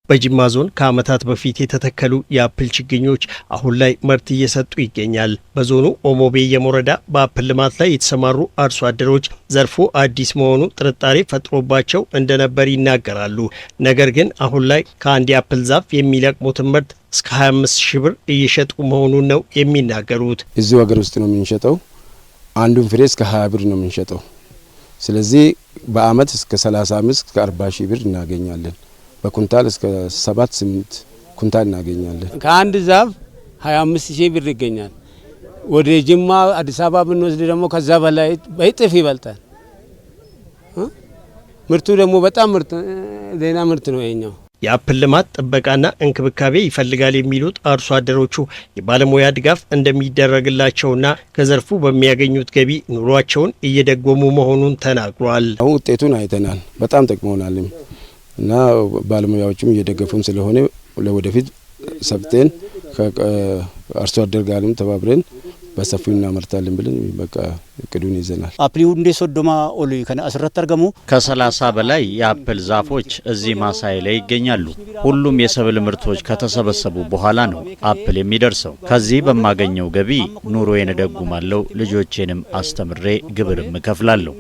በጅማ ዞን ከዓመታት በፊት የተተከሉ የአፕል ችግኞች አሁን ላይ ምርት እየሰጡ ይገኛል። በዞኑ ኦሞ ቤየም ወረዳ በአፕል ልማት ላይ የተሰማሩ አርሶ አደሮች ዘርፉ አዲስ መሆኑ ጥርጣሬ ፈጥሮባቸው እንደነበር ይናገራሉ። ነገር ግን አሁን ላይ ከአንድ የአፕል ዛፍ የሚለቅሙትን ምርት እስከ 25,000 ብር እየሸጡ መሆኑን ነው የሚናገሩት። እዚሁ ሀገር ውስጥ ነው የምንሸጠው። አንዱን ፍሬ እስከ 20 ብር ነው የምንሸጠው። ስለዚህ በአመት እስከ 35 እስከ 40 ሺህ ብር እናገኛለን። በኩንታል እስከ 7-8 ኩንታል እናገኛለን። ከአንድ ዛፍ 25,000 ብር ይገኛል። ወደ ጅማ አዲስ አበባ ብንወስድ ደግሞ ከዛ በላይ በእጥፍ ይበልጣል። ምርቱ ደግሞ በጣም ዜና ምርት ነው የኛው። የአፕል ልማት ጥበቃና እንክብካቤ ይፈልጋል የሚሉት አርሶ አደሮቹ የባለሙያ ድጋፍ እንደሚደረግላቸውና ከዘርፉ በሚያገኙት ገቢ ኑሯቸውን እየደጎሙ መሆኑን ተናግሯል። አሁን ውጤቱን አይተናል። በጣም ጠቅሞናል እና ባለሙያዎቹም እየደገፉን ስለሆነ ለወደፊት ሰብተን ከአርሶ አደር ጋርም ተባብረን በሰፊው እናመርታለን ብለን በቃ እቅዱን ይዘናል። አፕሊ ሁንዴ ሶዶማ ኦሊ ከነ አስራት አርገሙ ከ30 በላይ የአፕል ዛፎች እዚህ ማሳይ ላይ ይገኛሉ። ሁሉም የሰብል ምርቶች ከተሰበሰቡ በኋላ ነው አፕል የሚደርሰው። ከዚህ በማገኘው ገቢ ኑሮዬን እደጉማለሁ፣ ልጆቼንም አስተምሬ ግብርም እከፍላለሁ።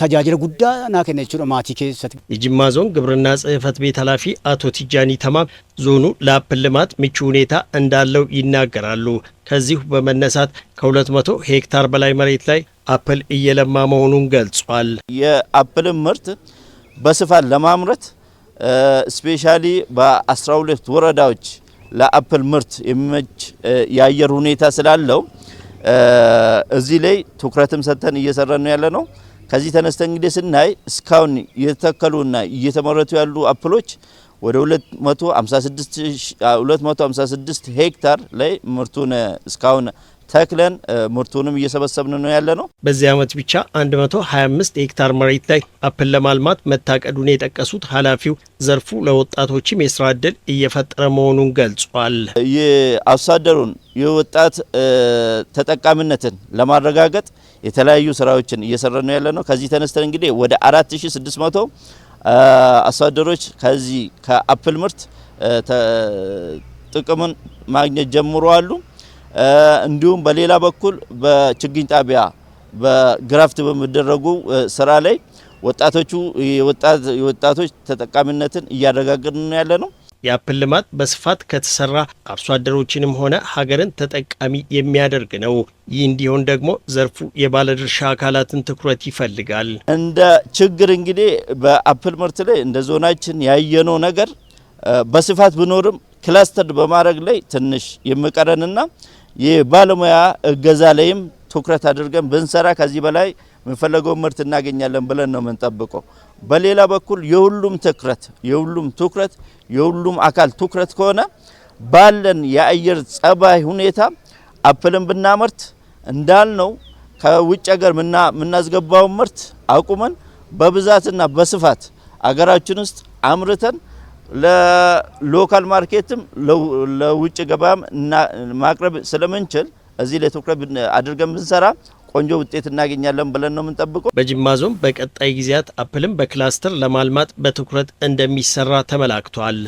ተጃጅለ ጉዳ ናከነቹ ማቲ ከሰት የጅማ ዞን ግብርና ጽሕፈት ቤት ኃላፊ አቶ ቲጃኒ ተማም ዞኑ ለአፕል ልማት ምቹ ሁኔታ እንዳለው ይናገራሉ። ከዚሁ በመነሳት ከ200 ሄክታር በላይ መሬት ላይ አፕል እየለማ መሆኑን ገልጿል። የአፕል ምርት በስፋት ለማምረት ስፔሻሊ በ12 ወረዳዎች ለአፕል ምርት የሚመች የአየር ሁኔታ ስላለው እዚህ ላይ ትኩረትም ሰጥተን እየሰራን ነው ያለነው። ከዚህ ተነስተን እንግዲህ ስናይ እስካሁን የተተከሉና እየተመረቱ ያሉ አፕሎች ወደ 256 ሄክታር ላይ ምርቱን እስካሁን ተክለን ምርቱንም እየሰበሰብን ነው ያለነው። በዚህ ዓመት ብቻ 125 ሄክታር መሬት ላይ አፕል ለማልማት መታቀዱን የጠቀሱት ኃላፊው ዘርፉ ለወጣቶችም የስራ ዕድል እየፈጠረ መሆኑን ገልጿል። የአርሶ አደሩን የወጣት ተጠቃሚነትን ለማረጋገጥ የተለያዩ ስራዎችን እየሰራን ነው ያለነው። ከዚህ ተነስተን እንግዲህ ወደ 4600 አርሶ አደሮች ከዚህ ከአፕል ምርት ጥቅምን ማግኘት ጀምረዋል። እንዲሁም በሌላ በኩል በችግኝ ጣቢያ በግራፍት በሚደረጉ ስራ ላይ የወጣቶች ተጠቃሚነትን እያረጋገጥን ነው ያለነው። የአፕል ልማት በስፋት ከተሰራ አርሶ አደሮችንም ሆነ ሀገርን ተጠቃሚ የሚያደርግ ነው። ይህ እንዲሆን ደግሞ ዘርፉ የባለድርሻ አካላትን ትኩረት ይፈልጋል። እንደ ችግር እንግዲህ በአፕል ምርት ላይ እንደ ዞናችን ያየነው ነገር በስፋት ቢኖርም ክላስተር በማድረግ ላይ ትንሽ የሚቀረንና የባለሙያ እገዛ ላይም ትኩረት አድርገን ብንሰራ ከዚህ በላይ የምንፈልገው ምርት እናገኛለን ብለን ነው የምንጠብቀው። በሌላ በኩል የሁሉም ትኩረት የሁሉም አካል ትኩረት ከሆነ ባለን የአየር ጸባይ ሁኔታ አፕልን ብናመርት እንዳልነው ከውጭ ሀገር ምናስገባው ምርት አቁመን በብዛትና በስፋት አገራችን ውስጥ አምርተን ለሎካል ማርኬትም ለውጭ ገበያም ማቅረብ ስለምንችል እዚህ ላይ ትኩረት አድርገን ብንሰራ ቆንጆ ውጤት እናገኛለን ብለን ነው የምንጠብቀው። በጅማ ዞን በቀጣይ ጊዜያት አፕልን በክላስተር ለማልማት በትኩረት እንደሚሰራ ተመላክቷል።